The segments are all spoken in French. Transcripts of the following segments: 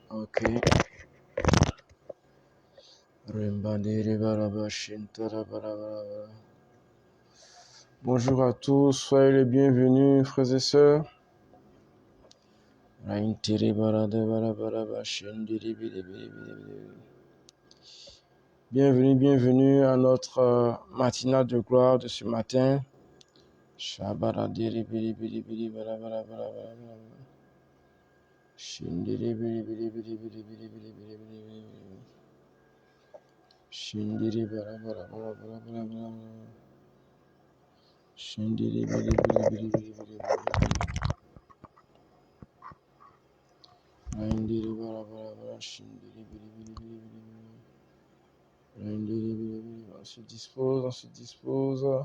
Ok. Bonjour à tous, soyez les bienvenus, frères et sœurs. Bienvenue à notre matinale de gloire de ce matin. On se dispose.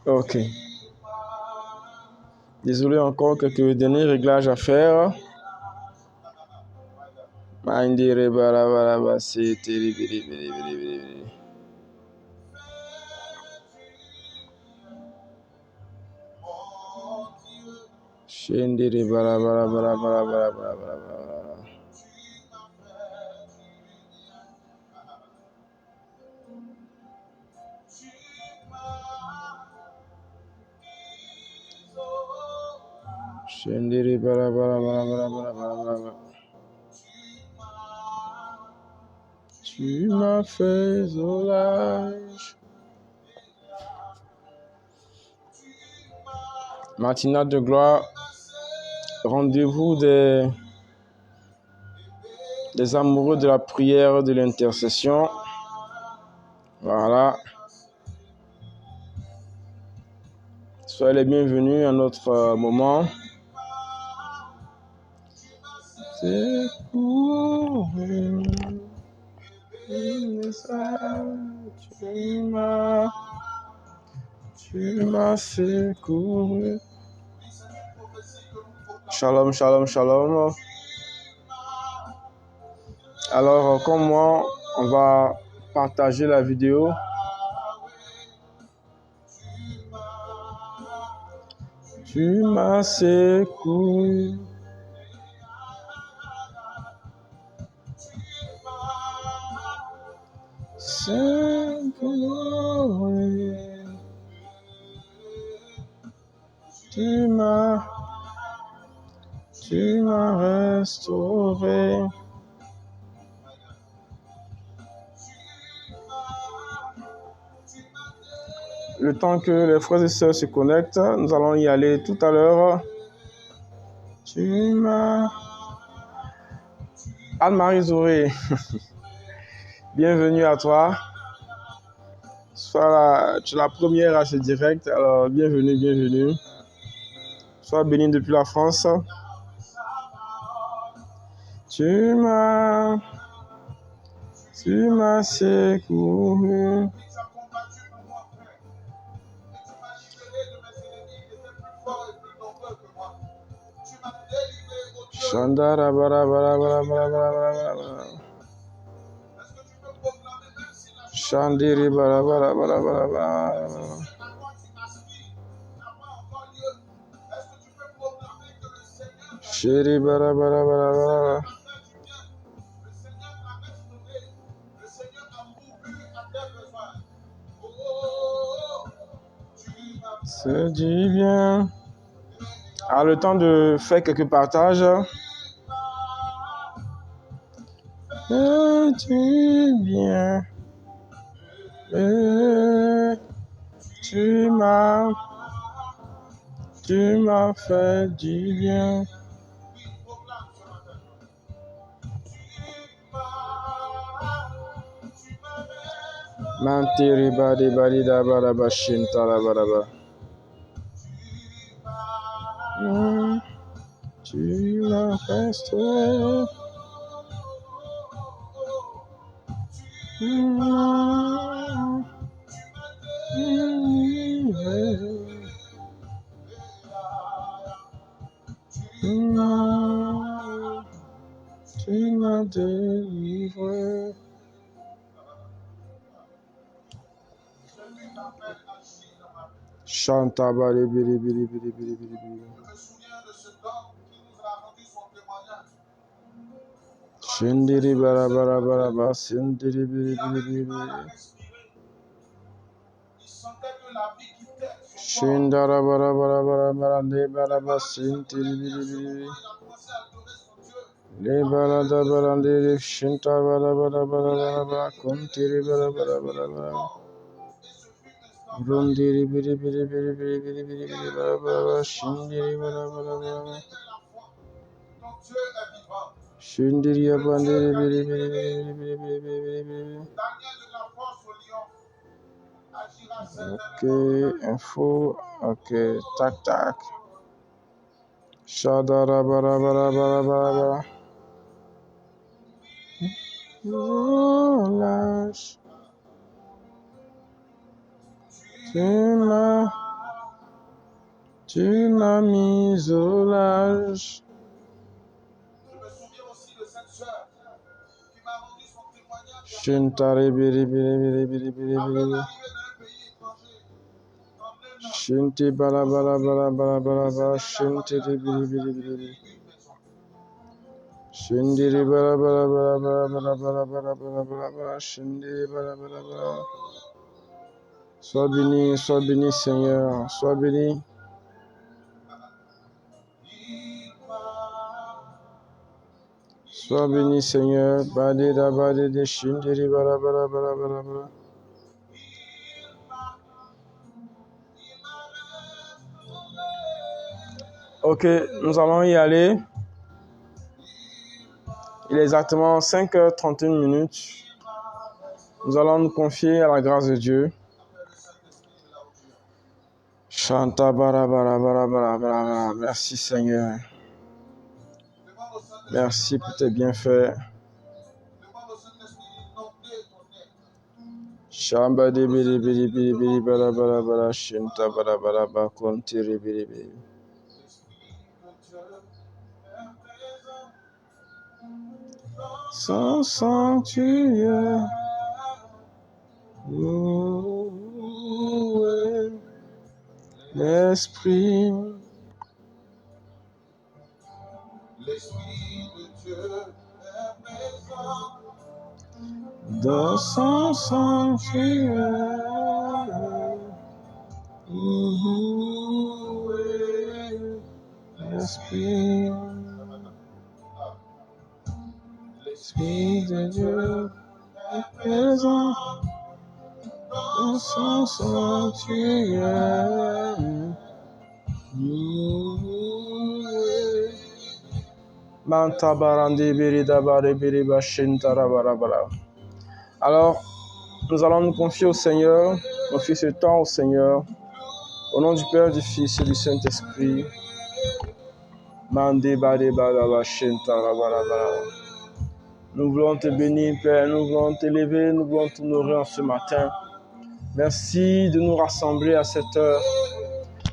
Ok. Désolé, encore quelques derniers réglages à faire. Tu m'as fait solage. Matinale de gloire, rendez-vous des amoureux de la prière de l'intercession. Voilà. Soyez les bienvenus à notre moment. C'est pour tu m'as secouru. Shalom, shalom, shalom. Alors, comme moi, on va partager la vidéo. Tu m'as secouru. Secouru. Tu m'as restauré. Le temps que les frères et sœurs se connectent, nous allons y aller tout à l'heure. Tu m'as... Anne-Marie Zouré, bienvenue à toi. Tu es la première à ce direct, alors bienvenue. Sois bénie depuis la France. Tu m'as secouru. Chandara bara bara bara bara bara bara. Chandiri bara bara bara bara bara. Chéri bara bara bara bara. C'est du bien. Ah, le temps de faire quelques partages. C'est du bien. Tu m'as fait du bien. Mantiri badi badi da baraba shintara baraba. Tu m'as restauré. Tu m'as délivré. Chanta bari biri biri biri biri biri biri. Shindiri bara bara bara bara sindiri biri biri biri. Shindara bara bara bara bara le bara bara sindiri biri biri. Le bara da bara le shinta bara bara bara bara bara kuntiri bara bara bara bara. Rundiri biri biri biri biri biri biri biri bara bara bara shindiri bara bara bara. Shindiri abandiri biri biri biri biri biri biri biri. Ok, info, ok, tac tac. Shadara bara bara bara bara bara. Lâche. Tu m'as mis au large. Shintari biri biri biri biri biri biri. Shinti bara bara bara bara bara bara shintiri biri biri biri. Shindiri bara bara bara bara bara bara bara bara bara bara shindiri bara bara bara. Sois béni Seigneur, sois béni. Sois béni Seigneur, badi da badi de shindiri bara bara bara bara bara. Ok, nous allons y aller. Il est exactement 5h31. Nous allons nous confier à la grâce de Dieu. Chanta bara bara bara bara bara bara. Merci Seigneur. Merci pour tes bienfaits. Shamba de biri biri biri biri bara bara bara shinta bara bara bara kontiri biri biri. Son sanctuaire. Louez l'Esprit. L'Esprit de Dieu est présent dans son sanctuaire. Louez l'Esprit. L'Esprit de Dieu est présent dans son sanctuaire. Manta barandi birida bari biriba shintara barabara. Alors, nous allons nous confier au Seigneur, confier ce temps au Seigneur, au nom du Père, du Fils et du Saint-Esprit. Mandi bari baraba shintara barabara. Nous voulons te bénir, Père, nous voulons t'élever, nous voulons t'honorer en ce matin. Merci de nous rassembler à cette heure.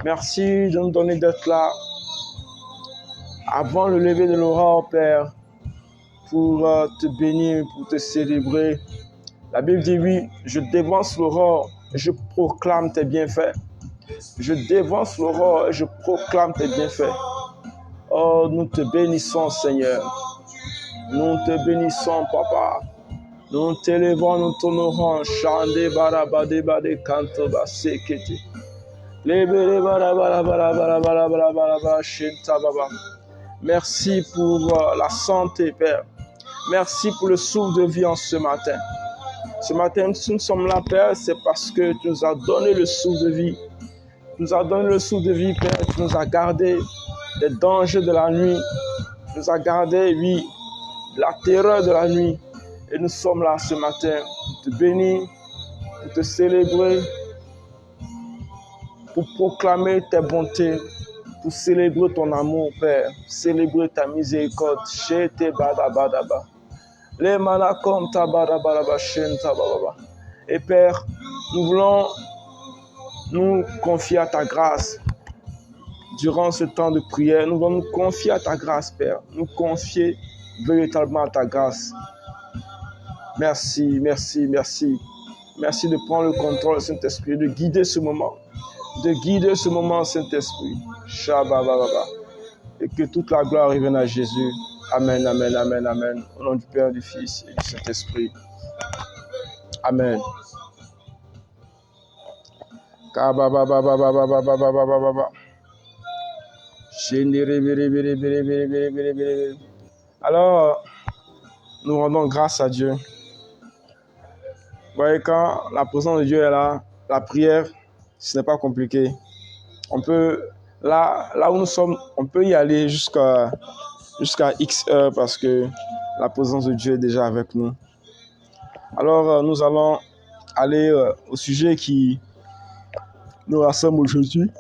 Merci de nous donner d'être là avant le lever de l'aurore, Père, pour te bénir, pour te célébrer. La Bible dit oui, je dévance l'aurore et je proclame tes bienfaits. Je dévance l'aurore et je proclame tes bienfaits. Oh, nous te bénissons, Seigneur. Nous te bénissons, Papa. Nous t'élevons, nous t'honorons. Chande barabade bade kanto basekete. Lebere barabara barabara barabara barabara shinta baba. Merci pour la santé, Père. Merci pour le souffle de vie en ce matin. Ce matin, si nous sommes là, Père, c'est parce que tu nous as donné le souffle de vie. Tu nous as donné le souffle de vie, Père. Tu nous as gardé des dangers de la nuit. Tu nous as gardé, oui, de la terreur de la nuit. Et nous sommes là ce matin pour te bénir, pour te célébrer, pour proclamer tes bontés, pour célébrer ton amour, Père, célébrer ta miséricorde. Et Père, nous voulons nous confier à ta grâce. Durant ce temps de prière, nous voulons nous confier à ta grâce, Père. Nous confier véritablement à ta grâce. Merci, merci, merci. Merci de prendre le contrôle, Saint-Esprit, de guider ce moment. De guider ce moment, Saint-Esprit. Shabbat. Et que toute la gloire revienne à Jésus. Amen, amen, amen, amen. Au nom du Père, du Fils et du Saint-Esprit. Amen. Alors, nous rendons grâce à Dieu. Vous voyez, quand la présence de Dieu est là, la prière, ce n'est pas compliqué. On peut, là où nous sommes, on peut y aller jusqu'à X heures parce que la présence de Dieu est déjà avec nous. Alors, nous allons aller au sujet qui nous rassemble aujourd'hui.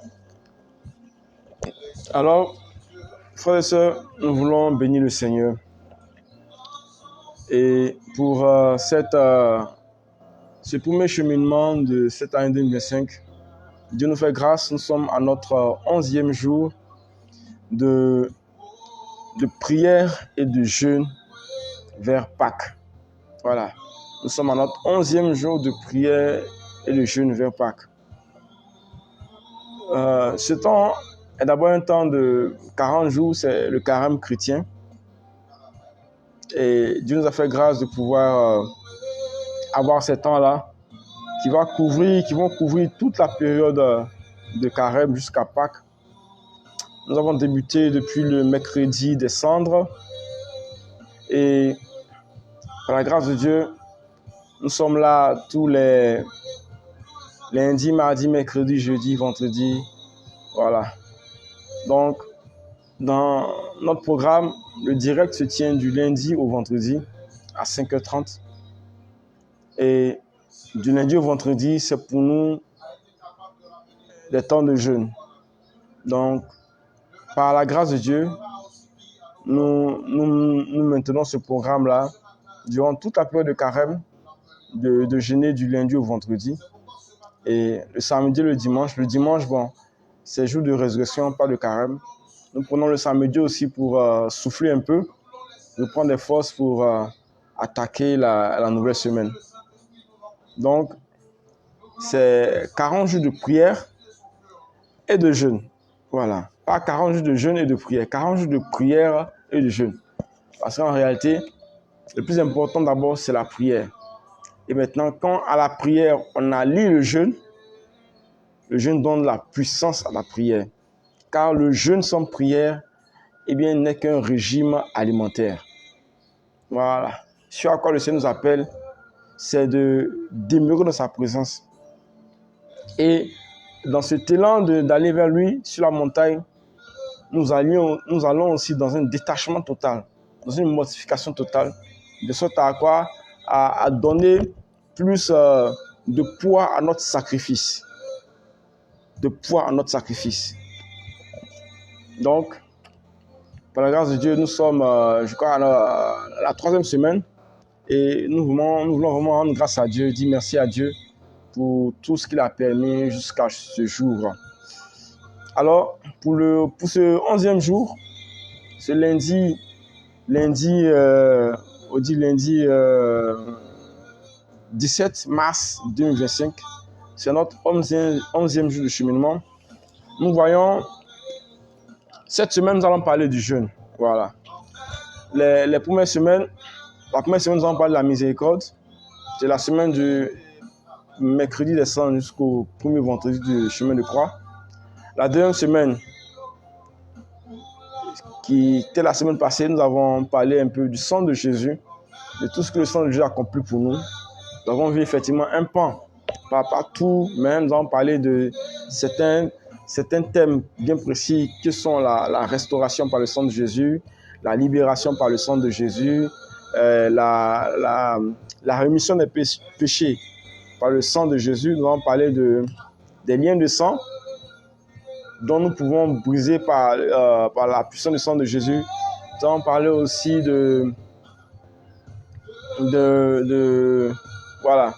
Alors, frères et sœurs, nous voulons bénir le Seigneur. Et pour ce premier cheminement de cette année 2025, Dieu nous fait grâce. Nous sommes à notre 11e jour de prière et de jeûne vers Pâques. Voilà. Nous sommes à notre 11e jour de prière et de jeûne vers Pâques. Ce temps est d'abord un temps de 40 jours, c'est le carême chrétien. Et Dieu nous a fait grâce de pouvoir avoir ces temps-là qui vont couvrir toute la période de carême jusqu'à Pâques. Nous avons débuté depuis le mercredi des cendres. Et par la grâce de Dieu, nous sommes là tous les lundis, mardis, mercredi, jeudi, vendredi. Voilà. Donc, dans notre programme, le direct se tient du lundi au vendredi à 5h30. Et du lundi au vendredi, c'est pour nous des temps de jeûne. Donc, par la grâce de Dieu, nous maintenons ce programme-là durant toute la période de carême, de jeûner du lundi au vendredi. Et le samedi et le dimanche. Le dimanche, bon, c'est jour de résurrection, pas de carême. Nous prenons le samedi aussi pour souffler un peu, reprendre des forces pour attaquer la nouvelle semaine. Donc, c'est 40 jours de prière et de jeûne. Voilà. Pas 40 jours de jeûne et de prière. 40 jours de prière et de jeûne. Parce qu'en réalité, le plus important d'abord, c'est la prière. Et maintenant, quand à la prière, on allie le jeûne donne la puissance à la prière. Car le jeûne sans prière, eh bien, n'est qu'un régime alimentaire. Voilà. Ce à quoi le Seigneur nous appelle, c'est de demeurer dans sa présence. Et dans cet élan d'aller vers lui sur la montagne, nous allons aussi dans un détachement total, dans une mortification totale, de sorte à quoi? À donner plus de poids à notre sacrifice. De poids à notre sacrifice. Donc, par la grâce de Dieu, nous sommes, je crois, à la 3e semaine. Et nous voulons vraiment rendre grâce à Dieu, dire merci à Dieu pour tout ce qu'il a permis jusqu'à ce jour. Alors, pour ce 11e jour, ce lundi 17 mars 2025, c'est notre 11e jour de cheminement. Nous voyons, cette semaine, nous allons parler du jeûne. Voilà. La première semaine, nous allons parler de la miséricorde. C'est la semaine du mercredi des cendres jusqu'au premier vendredi du chemin de croix. La deuxième semaine, qui était la semaine passée, nous avons parlé un peu du sang de Jésus, de tout ce que le sang de Jésus a accompli pour nous. Nous avons vu effectivement un pan, pas tout, mais nous avons parlé de certains thèmes bien précis que sont la restauration par le sang de Jésus, la libération par le sang de Jésus, la rémission des péchés par le sang de Jésus. Nous allons parler des liens de sang dont nous pouvons briser par la puissance du sang de Jésus. Nous allons parler aussi voilà,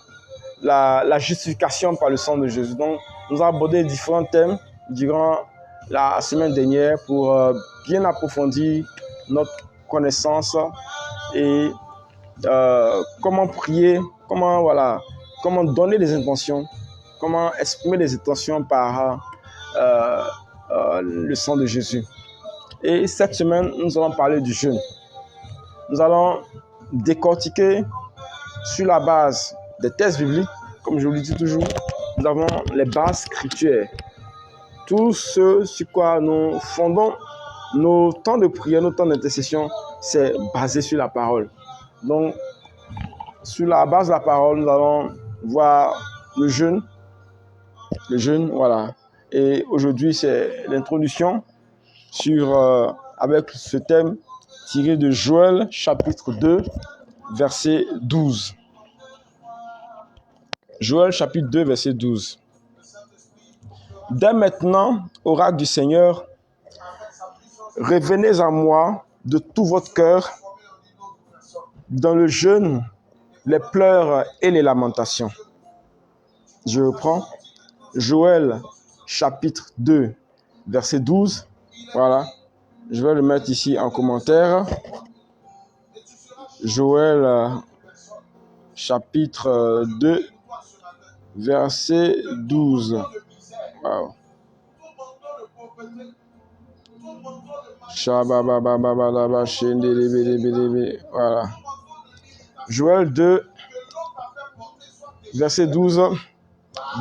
la justification par le sang de Jésus. Donc, nous allons aborder différents thèmes durant la semaine dernière pour bien approfondir notre connaissance et comment prier, comment donner des intentions, comment exprimer des intentions par le sang de Jésus. Et cette semaine, nous allons parler du jeûne. Nous allons décortiquer sur la base des textes bibliques, comme je vous le dis toujours, nous avons les bases scriptures. Tout ce sur quoi nous fondons nos temps de prière, nos temps d'intercession, c'est basé sur la parole. Donc, sur la base de la parole, nous allons voir le jeûne, voilà. Et aujourd'hui, c'est l'introduction avec ce thème tiré de Joël, chapitre 2, verset 12. Joël, chapitre 2, verset 12. Dès maintenant, oracle du Seigneur, revenez à moi de tout votre cœur, dans le jeûne, les pleurs et les lamentations. Je reprends. Joël, chapitre 2, verset 12. Voilà. Je vais le mettre ici en commentaire. Joël, chapitre 2, verset 12. Wow. Voilà. Joël 2, verset 12.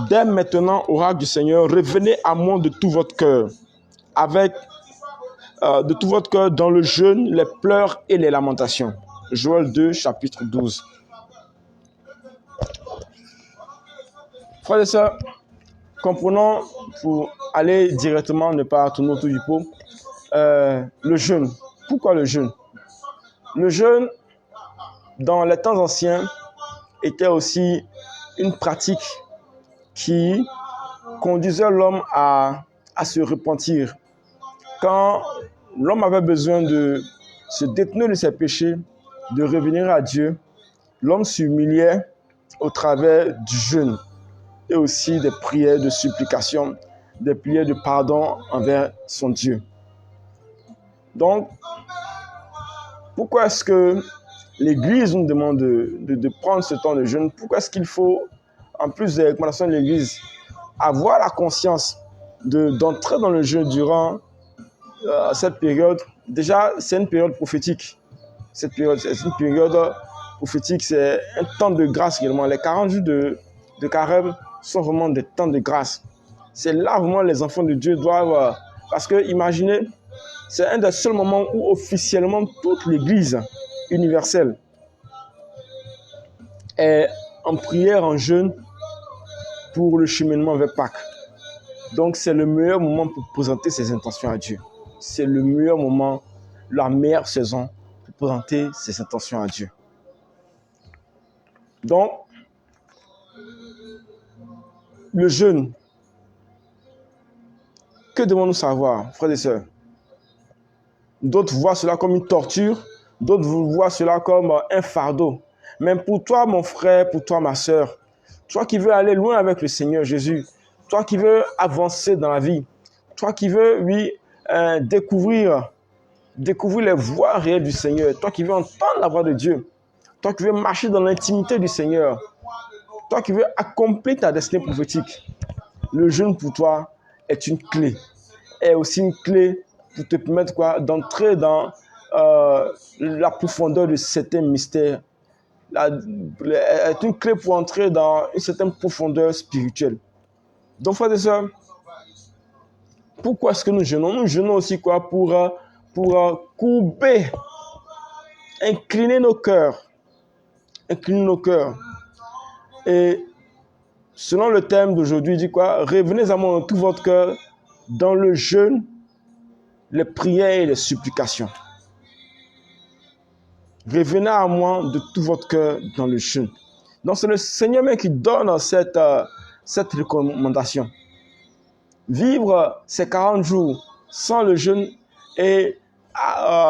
Dès maintenant, oracle du Seigneur, revenez à moi de tout votre cœur, de tout votre cœur dans le jeûne, les pleurs et les lamentations. Joël 2, chapitre 12. Frères et sœurs, comprenons, pour aller directement, ne pas tourner autour du pot, le jeûne. Pourquoi le jeûne? Le jeûne, dans les temps anciens, était aussi une pratique qui conduisait l'homme à se repentir. Quand l'homme avait besoin de se détenir de ses péchés, de revenir à Dieu, l'homme s'humiliait au travers du jeûne et aussi des prières de supplication, des prières de pardon envers son Dieu. Donc, pourquoi est-ce que l'Église nous demande de prendre ce temps de jeûne? Pourquoi est-ce qu'il faut, en plus des recommandations de l'Église, avoir la conscience d'entrer dans le jeûne durant cette période? Déjà, c'est une période prophétique. Cette période, c'est une période prophétique, c'est un temps de grâce également. Les 40 jours de carême sont vraiment des temps de grâce. C'est là vraiment les enfants de Dieu doivent... parce que imaginez, c'est un des seuls moments où officiellement toute l'Église universelle est en prière, en jeûne pour le cheminement vers Pâques. Donc c'est le meilleur moment pour présenter ses intentions à Dieu. C'est le meilleur moment, la meilleure saison pour présenter ses intentions à Dieu. Donc, le jeûne, que devons-nous savoir, frères et sœurs? D'autres voient cela comme une torture, d'autres voient cela comme un fardeau. Mais pour toi, mon frère, pour toi, ma sœur, toi qui veux aller loin avec le Seigneur Jésus, toi qui veux avancer dans la vie, toi qui veux, oui, découvrir les voies réelles du Seigneur, toi qui veux entendre la voix de Dieu, toi qui veux marcher dans l'intimité du Seigneur, toi qui veux accomplir ta destinée prophétique, le jeûne pour toi est une clé. Est aussi une clé pour te permettre d'entrer dans la profondeur de certains mystères. Est une clé pour entrer dans une certaine profondeur spirituelle. Donc, frères et sœurs, pourquoi est-ce que nous jeûnons? Nous jeûnons aussi pour courber, incliner nos cœurs. Incliner nos cœurs. Et selon le thème d'aujourd'hui, il dit quoi? Revenez à moi de tout votre cœur dans le jeûne, les prières et les supplications. Revenez à moi de tout votre cœur dans le jeûne. Donc, c'est le Seigneur même qui donne cette recommandation. Vivre ces 40 jours sans le jeûne et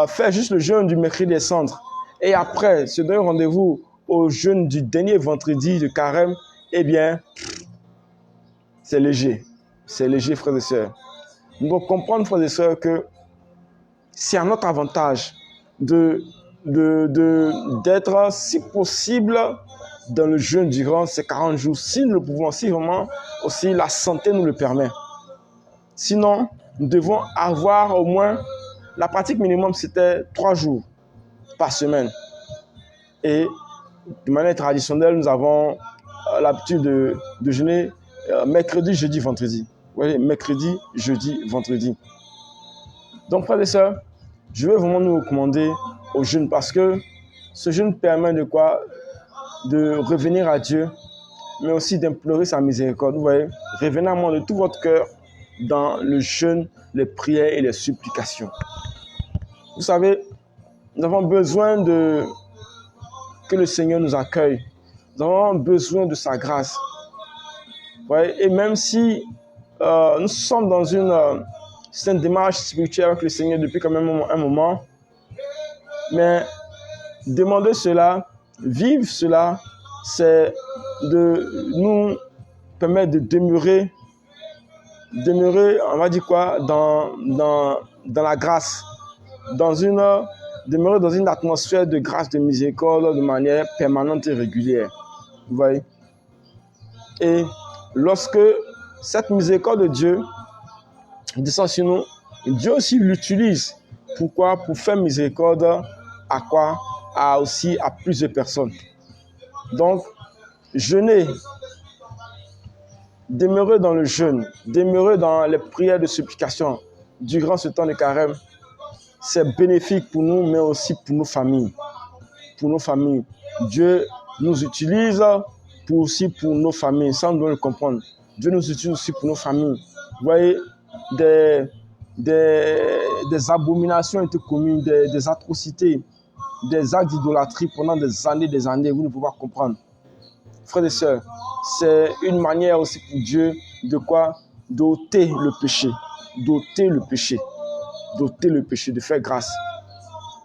faire juste le jeûne du mercredi des cendres. Et après, se donner rendez-vous au jeûne du dernier vendredi de carême, eh bien, c'est léger. C'est léger, frères et sœurs. Nous devons comprendre, frères et sœurs, que c'est à notre avantage d'être, si possible, dans le jeûne durant ces 40 jours, si nous le pouvons, si vraiment aussi la santé nous le permet. Sinon, nous devons avoir au moins, la pratique minimum, c'était 3 jours par semaine. Et de manière traditionnelle, nous avons l'habitude de jeûner mercredi, jeudi, vendredi. Vous voyez, mercredi, jeudi, vendredi. Donc, frères et sœurs, je veux vraiment nous recommander au jeûne parce que ce jeûne permet de quoi? De revenir à Dieu, mais aussi d'implorer sa miséricorde. Vous voyez, revenez à moi de tout votre cœur dans le jeûne, les prières et les supplications. Vous savez, nous avons besoin que le Seigneur nous accueille. Nous avons besoin de sa grâce. Vous voyez, et même si nous sommes dans une démarche spirituelle avec le Seigneur depuis quand même un moment, mais demander cela, vivre cela, c'est de nous permettre de demeurer, on va dire quoi, dans la grâce, demeurer dans une atmosphère de grâce, de miséricorde, de manière permanente et régulière. Vous voyez? Et lorsque cette miséricorde de Dieu descend sur nous, Dieu aussi l'utilise. Pourquoi? Pour faire miséricorde à quoi? À plusieurs personnes. Donc, jeûner, demeurer dans le jeûne, demeurer dans les prières de supplication durant ce temps de carême, c'est bénéfique pour nous, mais aussi pour nos familles. Pour nos familles. Dieu nous utilise pour nos familles, sans nous le comprendre. Dieu nous utilise aussi pour nos familles. Vous voyez, des abominations ont été commises, des atrocités, des actes d'idolâtrie pendant des années, vous ne pouvez pas comprendre. Frères et sœurs, c'est une manière aussi pour Dieu de quoi? D'ôter le péché, de faire grâce.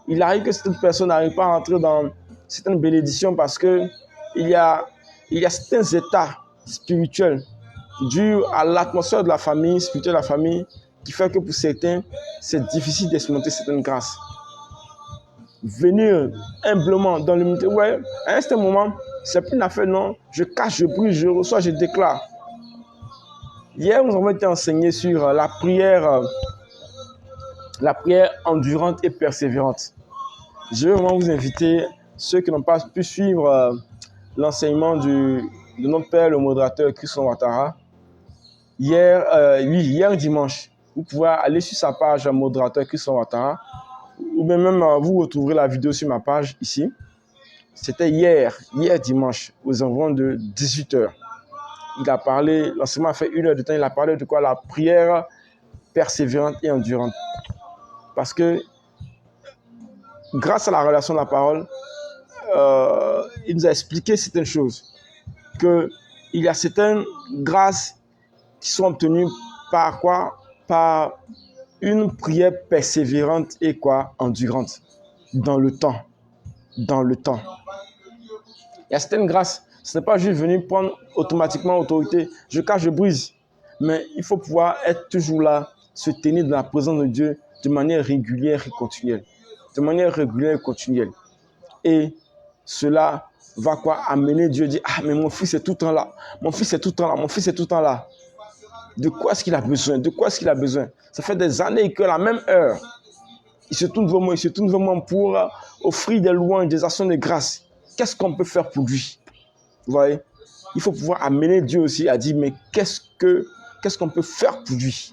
Il arrive que certaines personnes n'arrivent pas à entrer dans certaines bénédictions parce que il y a certains états spirituels dus à l'atmosphère de la famille, spirituelle de la famille, qui fait que pour certains, c'est difficile d'expérimenter certaines grâces. Venir humblement dans l'humilité, ouais, à un certain moment, c'est plus une affaire, non, je cache, je prie, je reçois, je déclare. Hier, nous avons été enseignés sur la prière endurante et persévérante. Je veux vraiment vous inviter, ceux qui n'ont pas pu suivre l'enseignement de notre père, le modérateur Christian Ouattara, hier dimanche, vous pouvez aller sur sa page modérateur Christian Ouattara, ou bien même vous retrouverez la vidéo sur ma page ici. C'était hier dimanche, aux environs de 18h. Il a parlé, l'enseignement a fait 1 heure de temps, il a parlé de quoi? La prière persévérante et endurante. Parce que grâce à la relation de la parole, il nous a expliqué certaines choses. Qu'il y a certaines grâces qui sont obtenues par quoi? Par une prière persévérante et quoi? Endurante. Dans le temps. Il y a certaines grâces, ce n'est pas juste venir prendre automatiquement autorité. Je cache, je brise. Mais il faut pouvoir être toujours là, se tenir dans la présence de Dieu de manière régulière et continuelle. Et cela va quoi? Amener Dieu à dire, ah mais mon fils est tout le temps là. De quoi est-ce qu'il a besoin? Ça fait des années que la même heure, il se tourne vers moi pour offrir des louanges, des actions de grâce. Qu'est-ce qu'on peut faire pour lui? Vous voyez? Il faut pouvoir amener Dieu aussi à dire, mais qu'est-ce qu'on peut faire pour lui?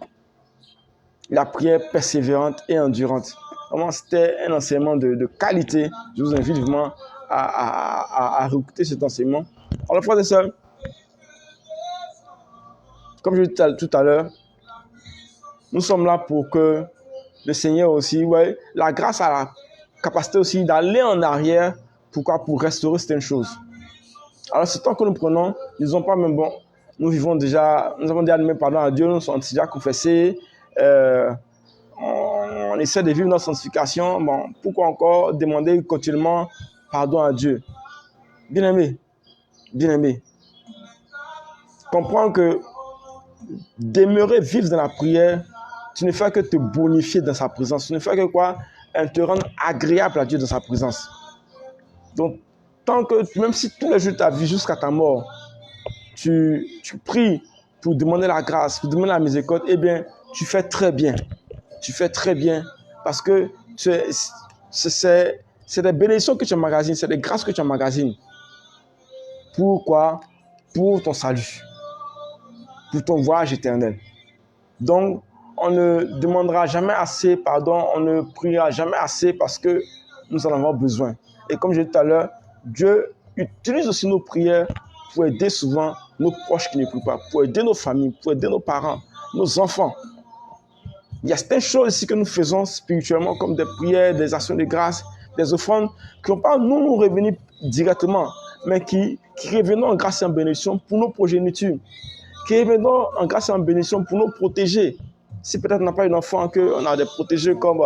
La prière persévérante et endurante. Vraiment, c'était un enseignement de qualité. Je vous invite vraiment à réécouter cet enseignement. Alors, frères et sœurs, comme je l'ai dit tout à l'heure, nous sommes là pour que le Seigneur aussi, ouais, la grâce a la capacité aussi d'aller en arrière. Pourquoi? Pour restaurer certaines choses. Alors, ce temps que nous prenons, ne disons pas, mais bon, nous avons déjà demandé pardon à Dieu, nous sommes déjà confessés, on essaie de vivre notre sanctification. Bon, pourquoi encore demander continuellement pardon à Dieu? Bien-aimé, bien-aimé, comprends que demeurer, vivre dans la prière, tu ne fais que te bonifier dans sa présence. Tu ne fais que quoi? Te rendre agréable à Dieu dans sa présence. Donc, tant que, même si tous les jours de ta vie jusqu'à ta mort, tu pries pour demander la grâce, pour demander la miséricorde, eh bien, tu fais très bien. Tu fais très bien parce que c'est des bénédictions que tu emmagasines, c'est des grâces que tu emmagasines. Pourquoi? Pour ton salut, pour ton voyage éternel. Donc, on ne demandera jamais assez pardon, on ne priera jamais assez parce que nous en avons besoin. Et comme je disais tout à l'heure, Dieu utilise aussi nos prières pour aider souvent nos proches qui ne prient pas, pour aider nos familles, pour aider nos parents, nos enfants. Il y a certaines choses ici que nous faisons spirituellement, comme des prières, des actions de grâce, des offrandes, qui n'ont pas nous revenir directement, mais qui reviennent en grâce et en bénédiction pour nos progénitures, qui reviennent en grâce et en bénédiction pour nous protéger. Si peut-être on n'a pas un enfant, qu'on a des protégés comme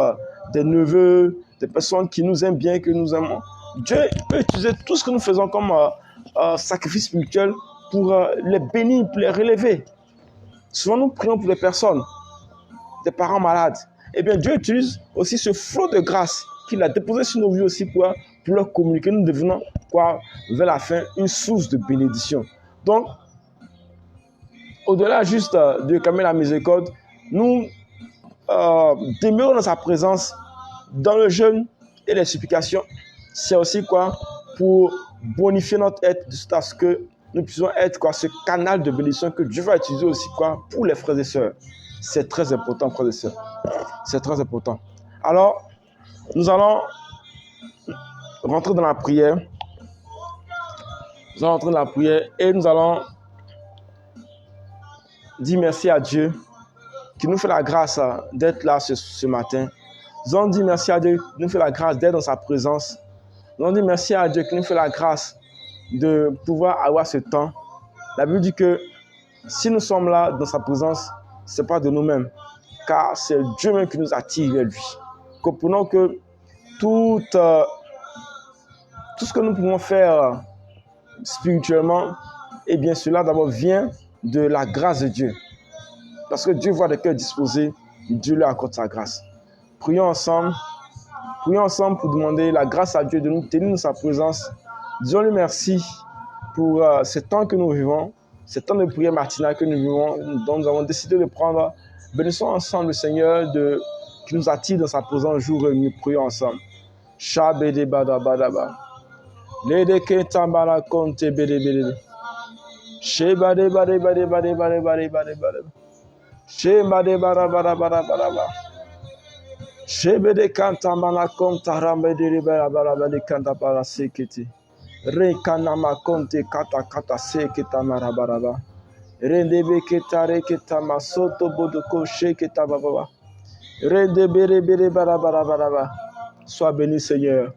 des neveux, des personnes qui nous aiment bien, que nous aimons, Dieu peut utiliser tout ce que nous faisons comme sacrifice spirituel pour les bénir, pour les relever. Souvent, nous prions pour les personnes, des parents malades. Eh bien, Dieu utilise aussi ce flot de grâce qu'il a déposé sur nos vies aussi pour leur communiquer. Nous devenons, vers la fin, une source de bénédiction. Donc, au-delà juste de réclamer la miséricorde, nous demeurons dans sa présence, dans le jeûne et les supplications. C'est aussi pour bonifier notre être, à ce que nous puissions être ce canal de bénédiction que Dieu va utiliser aussi pour les frères et sœurs. C'est très important, frères et sœurs. C'est très important. Alors, nous allons rentrer dans la prière. Nous allons rentrer dans la prière et nous allons dire merci à Dieu qui nous fait la grâce d'être là ce matin. Nous allons dire merci à Dieu qui nous fait la grâce d'être dans sa présence. Nous allons dire merci à Dieu qui nous fait la grâce de pouvoir avoir ce temps. La Bible dit que si nous sommes là dans sa présence, ce n'est pas de nous-mêmes, car c'est Dieu même qui nous attire vers lui. Comprenons que tout ce que nous pouvons faire spirituellement, eh bien cela d'abord vient de la grâce de Dieu. Parce que Dieu voit des cœurs disposés, Dieu leur accorde sa grâce. Prions ensemble pour demander la grâce à Dieu de nous tenir dans sa présence. Disons-lui merci pour ce temps que nous vivons, ce temps de prière matinale que nous vivons, dont nous avons décidé de prendre. Bénissons ensemble le Seigneur qui nous attire dans sa présence jour et nuit. Prions ensemble. Shabede bada bada ba. Lede ketambala konte bede bede. Shebade bade bade bade bade bade bade bade. Shebade bada bada bada bada ba. Shebede kantambala konta rambe de bada bada bada kanta para sekete. Rekanama konte kata kata seketa marabaraba. Rendebe ketare ketama soto bodoko sheketa bababa. Rendebe rebere barabarabaraba. Sois béni, Seigneur.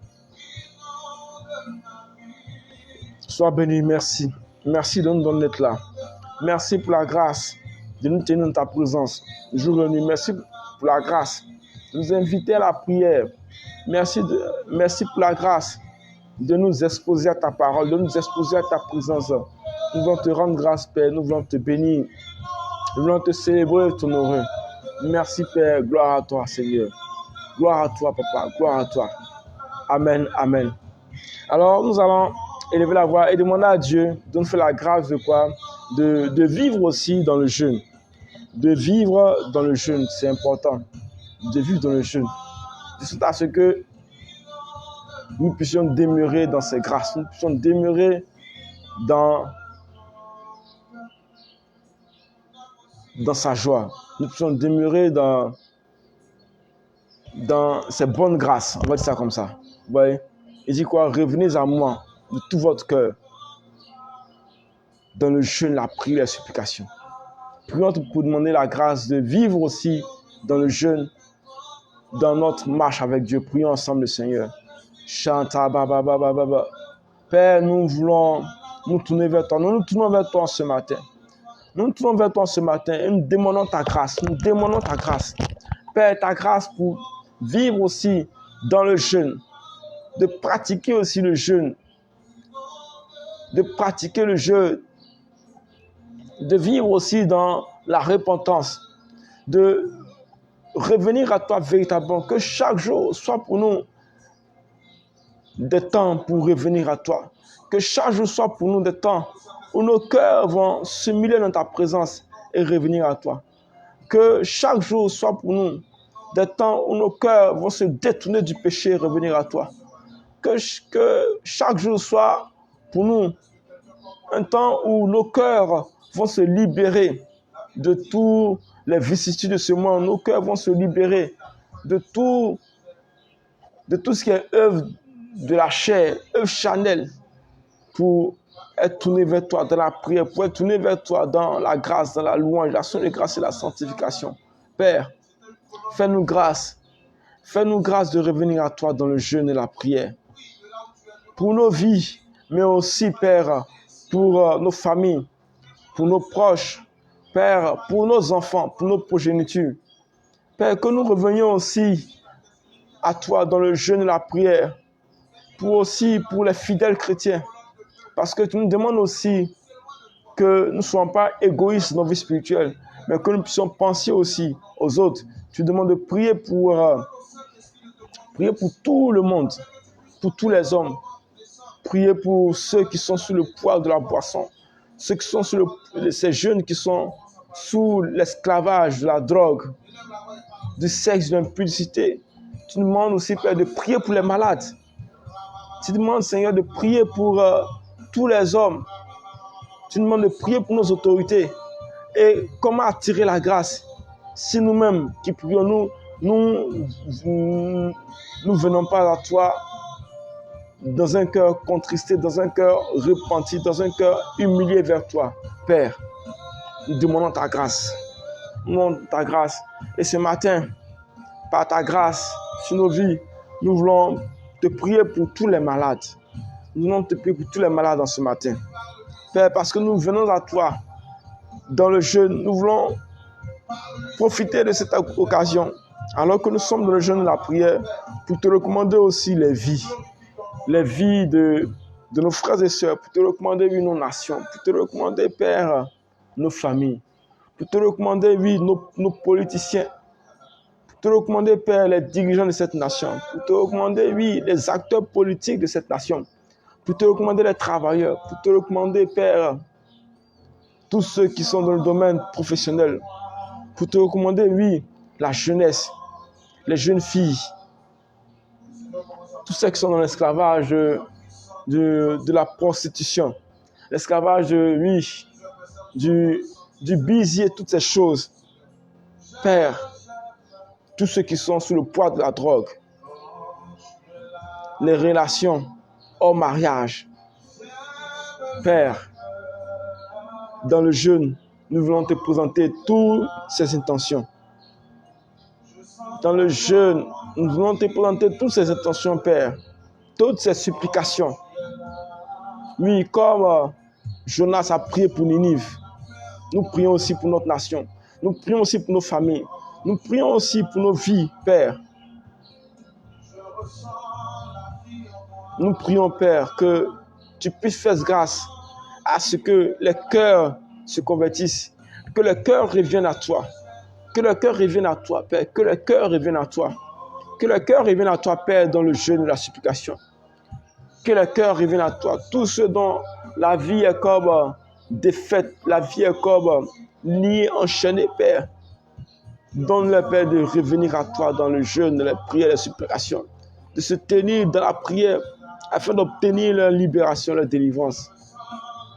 Sois béni, merci. Merci de nous donner d'être là. Merci pour la grâce de nous tenir dans ta présence jour et nuit. Merci pour la grâce de nous inviter à la prière. Merci pour la grâce de nous exposer à ta parole, de nous exposer à ta présence. Nous voulons te rendre grâce, Père. Nous voulons te bénir. Nous voulons te célébrer et t'honorer. Merci, Père. Gloire à toi, Seigneur. Gloire à toi, Papa. Gloire à toi. Amen. Amen. Alors, nous allons élever la voix et demander à Dieu de nous faire la grâce de vivre aussi dans le jeûne. De vivre dans le jeûne, c'est important. De vivre dans le jeûne. De sorte à ce que nous puissions demeurer dans ces grâces. Nous puissions demeurer dans sa joie. Nous puissions demeurer dans ces bonnes grâces. On va dire ça comme ça. Vous voyez? Il dit quoi? Revenez à moi de tout votre cœur dans le jeûne, la prière, la supplication. Prions pour demander la grâce de vivre aussi dans le jeûne, dans notre marche avec Dieu. Prions ensemble le Seigneur. Chanta baba baba baba. Père, nous voulons nous tourner vers toi. Nous nous tournons vers toi ce matin. Nous nous tournons vers toi ce matin et nous demandons ta grâce. Nous demandons ta grâce. Père, ta grâce pour vivre aussi dans le jeûne, de pratiquer aussi le jeûne, de pratiquer le jeûne, de vivre aussi dans la repentance, de revenir à toi véritablement, que chaque jour soit pour nous des temps pour revenir à toi, que chaque jour soit pour nous des temps où nos cœurs vont se mêler dans ta présence et revenir à toi, que chaque jour soit pour nous des temps où nos cœurs vont se détourner du péché et revenir à toi, que chaque jour soit pour nous un temps où nos cœurs vont se libérer de tous les vicissitudes de ce monde. Nos cœurs vont se libérer de tout ce qui est œuvre de la chair, œuvre charnelle, pour être tourné vers toi dans la prière, pour être tourné vers toi dans la grâce, dans la louange, l'action de grâce et la sanctification. Père, fais-nous grâce. Fais-nous grâce de revenir à toi dans le jeûne et la prière. Pour nos vies, mais aussi, Père, pour nos familles, pour nos proches, Père, pour nos enfants, pour nos progénitures. Père, que nous revenions aussi à toi dans le jeûne et la prière, pour les fidèles chrétiens. Parce que tu nous demandes aussi que nous ne soyons pas égoïstes dans la vie spirituelle, mais que nous puissions penser aussi aux autres. Tu demandes de prier pour tout le monde, pour tous les hommes. Prier pour ceux qui sont sous le poids de la boisson, ceux qui sont ces jeunes qui sont sous l'esclavage de la drogue, du sexe, de l'impudicité. Tu demandes aussi, Père, de prier pour les malades. Tu demandes, Seigneur, de prier pour tous les hommes. Tu demandes de prier pour nos autorités. Et comment attirer la grâce si nous-mêmes qui prions, nous venons pas à toi dans un cœur contristé, dans un cœur repenti, dans un cœur humilié vers toi. Père, nous demandons ta grâce. Nous demandons ta grâce. Et ce matin, par ta grâce sur nos vies, nous voulons te prier pour tous les malades. Nous voulons te prier pour tous les malades en ce matin. Père, parce que nous venons à toi dans le jeûne, nous voulons profiter de cette occasion, alors que nous sommes dans le jeûne de la prière, pour te recommander aussi les vies de nos frères et sœurs, pour te recommander, oui, nos nations, pour te recommander, Père, nos familles, pour te recommander, oui, nos politiciens, pour te recommander, Père, les dirigeants de cette nation, pour te recommander, oui, les acteurs politiques de cette nation, pour te recommander les travailleurs, pour te recommander, Père, tous ceux qui sont dans le domaine professionnel, pour te recommander, oui, la jeunesse, les jeunes filles, tous ceux qui sont dans l'esclavage de la prostitution, l'esclavage, oui, du bisier, toutes ces choses. Père, tous ceux qui sont sous le poids de la drogue, les relations hors mariage. Père, dans le jeûne, nous voulons te présenter toutes ces intentions. Dans le jeûne, nous voulons te présenter toutes ces intentions, Père, toutes ces supplications. Oui, comme Jonas a prié pour Ninive, nous prions aussi pour notre nation. Nous prions aussi pour nos familles. Nous prions aussi pour nos vies, Père. Nous prions, Père, que tu puisses faire grâce à ce que les cœurs se convertissent, que les cœurs reviennent à toi. Que le cœur revienne à toi, Père. Que le cœur revienne à toi. Que le cœur revienne à toi, Père, dans le jeûne de la supplication. Que le cœur revienne à toi. Tout ce dont la vie est comme défaite, la vie est comme liée, enchaînée, Père. Donne-le, Père, de revenir à toi dans le jeûne, la prière, la supplication. De se tenir dans la prière afin d'obtenir leur libération, leur délivrance.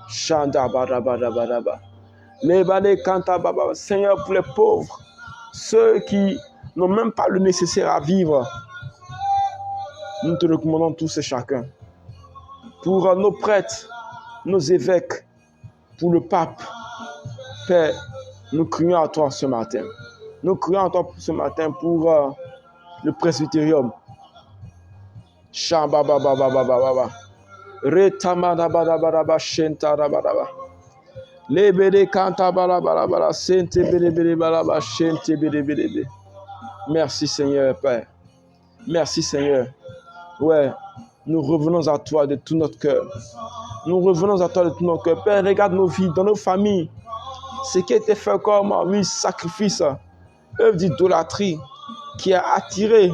Chanda badabadabadaba. Seigneur, pour les pauvres, ceux qui n'ont même pas le nécessaire à vivre, nous te recommandons tous et chacun. Pour nos prêtres, nos évêques, pour le pape, Père, nous crions à toi ce matin. Nous crions à toi ce matin pour le presbytérium. Retamadabadabadaba shentarabadaba. Lebede kantabalabalabala sentebedebedebadaba shentebedebedebe. Merci Seigneur Père. Merci Seigneur. Ouais, nous revenons à toi de tout notre cœur. Nous revenons à toi de tout notre cœur. Père, regarde nos vies, dans nos familles. Ce qui a été fait comme, oui, sacrifice, œuvre d'idolâtrie, qui a attiré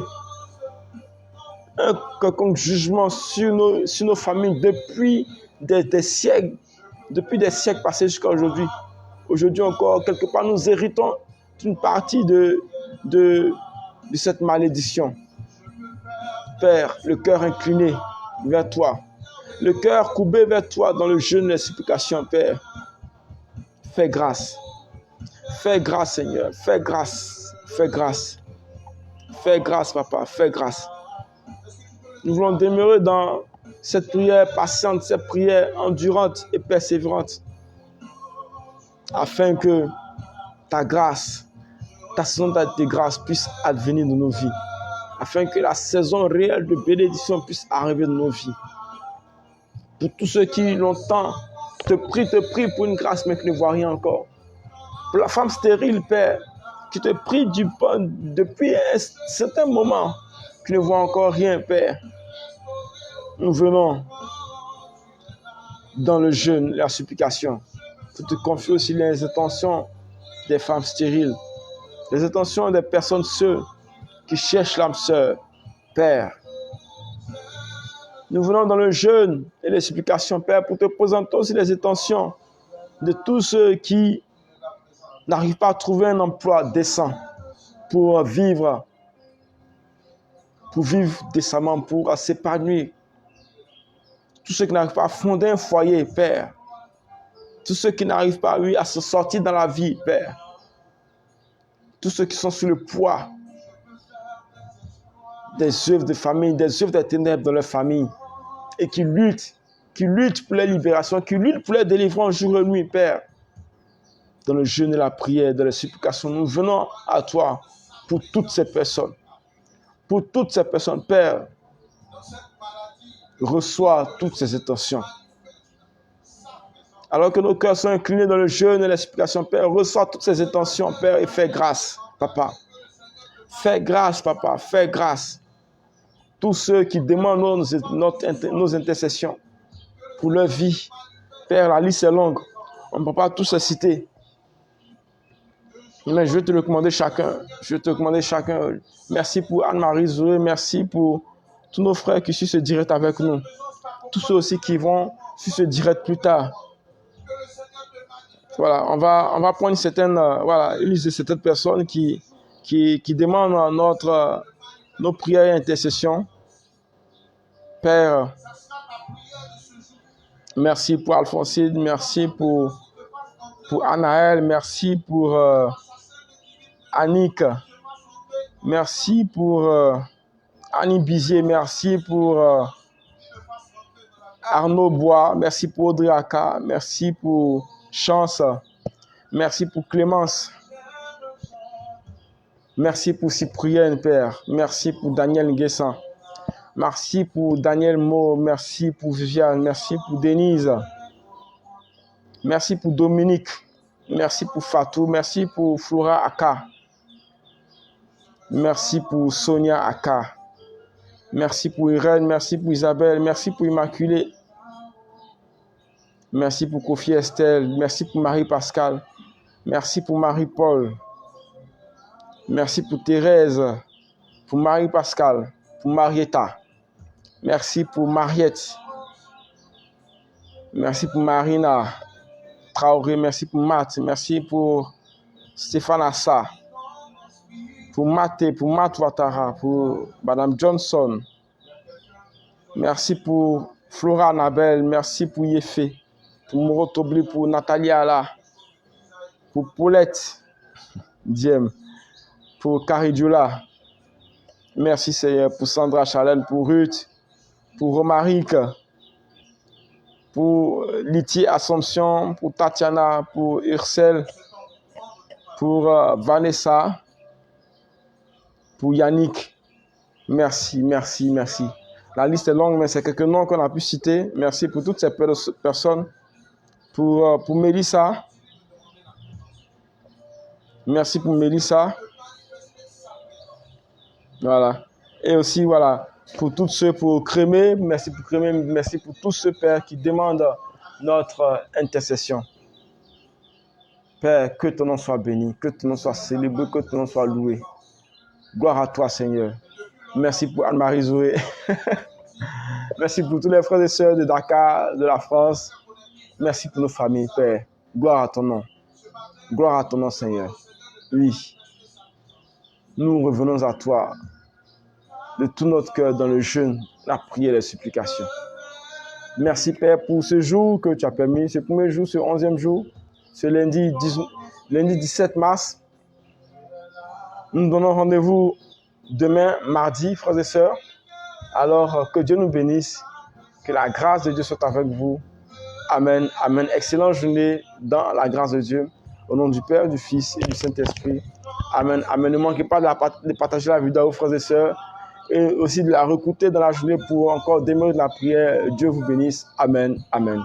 un quelconque jugement sur nos familles depuis des siècles, depuis des siècles passés jusqu'à aujourd'hui. Aujourd'hui encore, quelque part, nous héritons d'une partie de cette malédiction. Père, le cœur incliné vers toi, le cœur courbé vers toi dans le jeûne et la supplication, Père. Fais grâce. Fais grâce, Seigneur. Fais grâce. Fais grâce. Fais grâce, Papa. Fais grâce. Nous voulons demeurer dans cette prière patiente, cette prière endurante et persévérante, afin que ta grâce, ta saison de grâce puisse advenir dans nos vies, afin que la saison réelle de bénédiction puisse arriver dans nos vies. Pour tous ceux qui longtemps te prient pour une grâce, mais qui ne voient rien encore. Pour la femme stérile, Père, qui te prie depuis un certain moment, qui ne voit encore rien, Père. Nous venons dans le jeûne, la supplication, pour te confier aussi les intentions des femmes stériles, les intentions des personnes seules qui cherchent l'âme sœur, Père. Nous venons dans le jeûne et les supplications, Père, pour te présenter aussi les intentions de tous ceux qui n'arrivent pas à trouver un emploi décent pour vivre décemment, pour s'épanouir. Tous ceux qui n'arrivent pas à fonder un foyer, Père. Tous ceux qui n'arrivent pas, oui, à se sortir dans la vie, Père. Tous ceux qui sont sous le poids des œuvres de famille, des œuvres des ténèbres dans leur famille, et qui luttent pour leur libération, qui luttent pour leur délivrance jour et nuit, Père. Dans le jeûne et la prière, dans les supplications, nous venons à toi pour toutes ces personnes. Pour toutes ces personnes, Père, reçois toutes ces intentions. Alors que nos cœurs sont inclinés dans le jeûne et les supplications, Père, reçois toutes ces intentions, Père, et fais grâce, Papa. Fais grâce, Papa, fais grâce. Tous ceux qui demandent nos intercessions pour leur vie, Père, la liste est longue. On ne peut pas tous les citer. Mais je vais te recommander chacun. Merci pour Anne-Marie Zoé. Merci pour tous nos frères qui suivent ce direct avec nous. Tous ceux aussi qui vont suivre ce direct plus tard. Voilà, on va prendre une liste de certaines personnes qui demandent nos prières et intercessions. Père, merci pour Alphonsine, merci pour Anaël, merci pour Annick, merci pour Annie Bizier, merci pour Arnaud Bois, merci pour Audrey Aka, merci pour Chance, merci pour Clémence, merci pour Cyprien, Père, merci pour Daniel Nguessan, merci pour Daniel Mo, merci pour Viviane, merci pour Denise, merci pour Dominique, merci pour Fatou, merci pour Flora Aka, merci pour Sonia Aka, merci pour Irène, merci pour Isabelle, merci pour Immaculée, merci pour Kofi Estelle, merci pour Marie-Pascal, merci pour Marie-Paul, merci pour Thérèse, pour Marie-Pascal, pour Marietta, merci pour Mariette, merci pour Marina Traoré, merci pour Matt, merci pour Stéphane Assa, pour Maté, pour Matt Ouattara, pour Madame Johnson, merci pour Flora Annabelle, merci pour Yefé, pour Moro Tobli, pour Nathalie Ala, pour Paulette Diem, pour Caridioula, merci Seigneur, pour Sandra Chalène, pour Ruth, pour Romaric, pour Liti Assomption, pour Tatiana, pour Ursel, pour Vanessa, pour Yannick. Merci, merci, merci. La liste est longue, mais c'est quelques noms qu'on a pu citer. Merci pour toutes ces personnes. Pour Mélissa. Merci pour Mélissa. Voilà. Et aussi, voilà, pour tous ceux, pour Crémé. Merci pour Crémé. Merci pour tous ceux, Père, qui demandent notre intercession. Père, que ton nom soit béni, que ton nom soit célébré, que ton nom soit loué. Gloire à toi, Seigneur. Merci pour Anne-Marie Zoé. Merci pour tous les frères et sœurs de Dakar, de la France. Merci pour nos familles, Père. Gloire à ton nom. Gloire à ton nom, Seigneur. Oui. Nous revenons à toi de tout notre cœur dans le jeûne, la prière et les supplications. Merci, Père, pour ce jour que tu as permis, ce premier jour, ce 11e jour, ce lundi 17 mars. Nous nous donnons rendez-vous demain, mardi, frères et sœurs. Alors, que Dieu nous bénisse, que la grâce de Dieu soit avec vous. Amen, amen. Excellente journée dans la grâce de Dieu. Au nom du Père, du Fils et du Saint-Esprit. Amen, amen. Ne manquez pas de partager la vidéo, frères et sœurs, et aussi de la réécouter dans la journée pour encore démarrer de la prière. Dieu vous bénisse. Amen, amen.